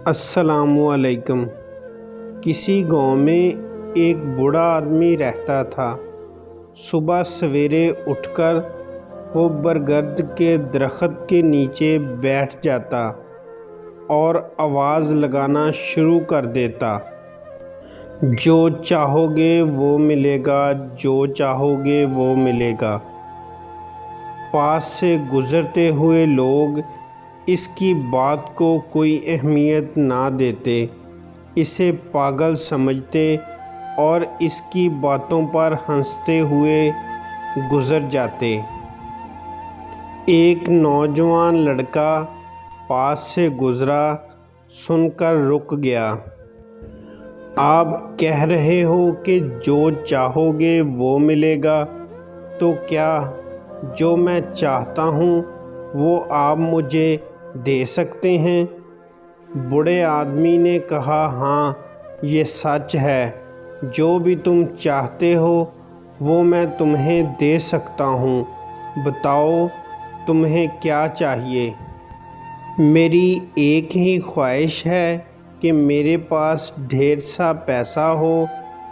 السلام علیکم۔ کسی گاؤں میں ایک بوڑھا آدمی رہتا تھا۔ صبح سویرے اٹھ کر وہ برگد کے درخت کے نیچے بیٹھ جاتا اور آواز لگانا شروع کر دیتا، جو چاہو گے وہ ملے گا، جو چاہو گے وہ ملے گا۔ پاس سے گزرتے ہوئے لوگ اس کی بات کو کوئی اہمیت نہ دیتے، اسے پاگل سمجھتے اور اس کی باتوں پر ہنستے ہوئے گزر جاتے۔ ایک نوجوان لڑکا پاس سے گزرا، سن کر رک گیا۔ آپ کہہ رہے ہو کہ جو چاہو گے وہ ملے گا، تو کیا جو میں چاہتا ہوں وہ آپ مجھے دے سکتے ہیں؟ بوڑھے آدمی نے کہا، ہاں یہ سچ ہے، جو بھی تم چاہتے ہو وہ میں تمہیں دے سکتا ہوں۔ بتاؤ تمہیں کیا چاہیے؟ میری ایک ہی خواہش ہے کہ میرے پاس ڈھیر سا پیسہ ہو،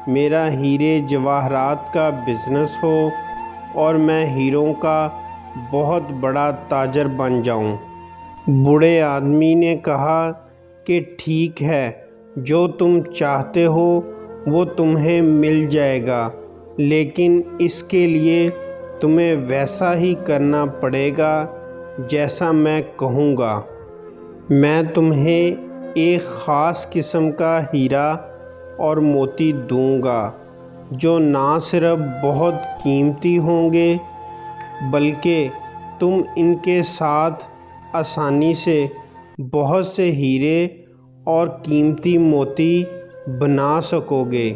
میرا ہیرے جواہرات کا بزنس ہو اور میں ہیروں کا بہت بڑا تاجر بن جاؤں۔ بوڑھے آدمی نے کہا کہ ٹھیک ہے، جو تم چاہتے ہو وہ تمہیں مل جائے گا، لیکن اس کے لیے تمہیں ویسا ہی کرنا پڑے گا جیسا میں کہوں گا۔ میں تمہیں ایک خاص قسم کا ہیرا اور موتی دوں گا، جو نہ صرف بہت قیمتی ہوں گے بلکہ تم ان کے ساتھ آسانی سے بہت سے ہیرے اور قیمتی موتی بنا سکو گے۔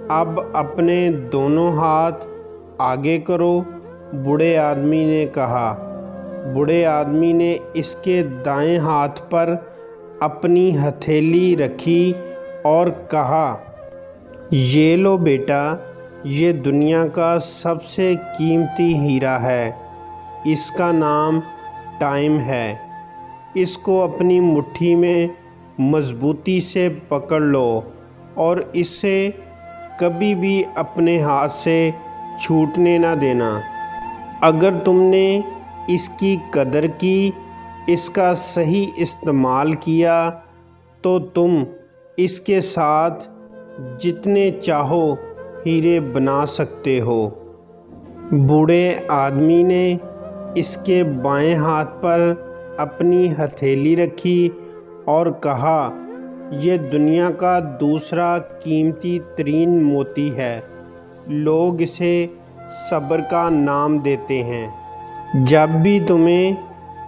اب اپنے دونوں ہاتھ آگے کرو، بوڑھے آدمی نے کہا۔ بوڑھے آدمی نے اس کے دائیں ہاتھ پر اپنی ہتھیلی رکھی اور کہا، یہ لو بیٹا، یہ دنیا کا سب سے قیمتی ہیرا ہے، اس کا نام ٹائم ہے۔ اس کو اپنی مٹھی میں مضبوطی سے پکڑ لو اور اسے کبھی بھی اپنے ہاتھ سے چھوٹنے نہ دینا۔ اگر تم نے اس کی قدر کی، اس کا صحیح استعمال کیا، تو تم اس کے ساتھ جتنے چاہو ہیرے بنا سکتے ہو۔ بوڑھے آدمی نے اس کے بائیں ہاتھ پر اپنی ہتھیلی رکھی اور کہا، یہ دنیا کا دوسرا قیمتی ترین موتی ہے، لوگ اسے صبر کا نام دیتے ہیں۔ جب بھی تمہیں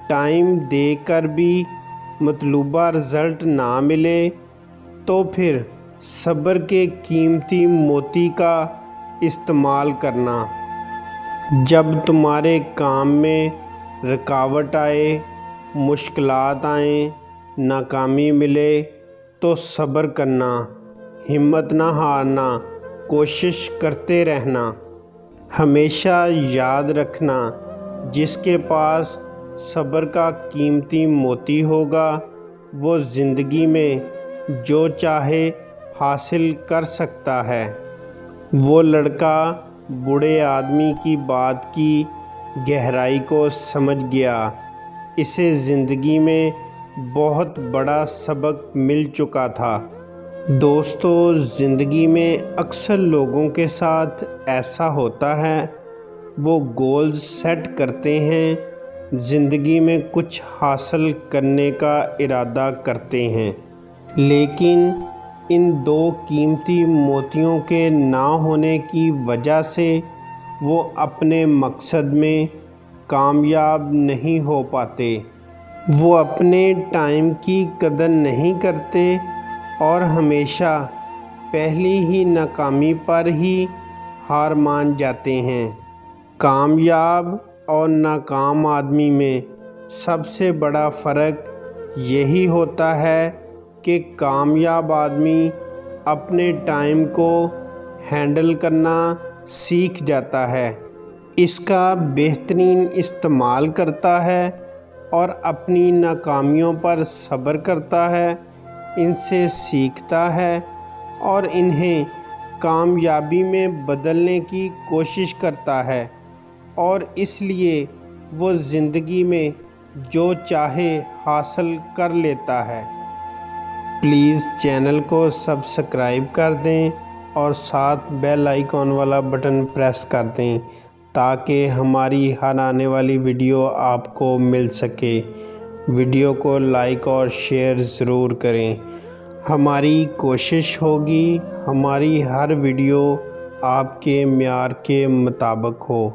ٹائم دے کر بھی مطلوبہ رزلٹ نہ ملے، تو پھر صبر کے قیمتی موتی کا استعمال کرنا۔ جب تمہارے کام میں رکاوٹ آئے، مشکلات آئیں، ناکامی ملے، تو صبر کرنا، ہمت نہ ہارنا، کوشش کرتے رہنا۔ ہمیشہ یاد رکھنا، جس کے پاس صبر کا قیمتی موتی ہوگا، وہ زندگی میں جو چاہے حاصل کر سکتا ہے۔ وہ لڑکا بوڑھے آدمی کی بات کی گہرائی کو سمجھ گیا، اسے زندگی میں بہت بڑا سبق مل چکا تھا۔ دوستو، زندگی میں اکثر لوگوں کے ساتھ ایسا ہوتا ہے، وہ گولز سیٹ کرتے ہیں، زندگی میں کچھ حاصل کرنے کا ارادہ کرتے ہیں، لیکن ان دو قیمتی موتیوں کے نہ ہونے کی وجہ سے وہ اپنے مقصد میں کامیاب نہیں ہو پاتے۔ وہ اپنے ٹائم کی قدر نہیں کرتے اور ہمیشہ پہلی ہی ناکامی پر ہی ہار مان جاتے ہیں۔ کامیاب اور ناکام آدمی میں سب سے بڑا فرق یہی ہوتا ہے کہ کامیاب آدمی اپنے ٹائم کو ہینڈل کرنا سیکھ جاتا ہے، اس کا بہترین استعمال کرتا ہے اور اپنی ناکامیوں پر صبر کرتا ہے، ان سے سیکھتا ہے اور انہیں کامیابی میں بدلنے کی کوشش کرتا ہے، اور اس لیے وہ زندگی میں جو چاہے حاصل کر لیتا ہے۔ پلیز چینل کو سبسکرائب کر دیں اور ساتھ بیل آئیکن والا بٹن پریس کر دیں تاکہ ہماری ہر آنے والی ویڈیو آپ کو مل سکے۔ ویڈیو کو لائک اور شیئر ضرور کریں۔ ہماری کوشش ہوگی ہماری ہر ویڈیو آپ کے معیار کے مطابق ہو۔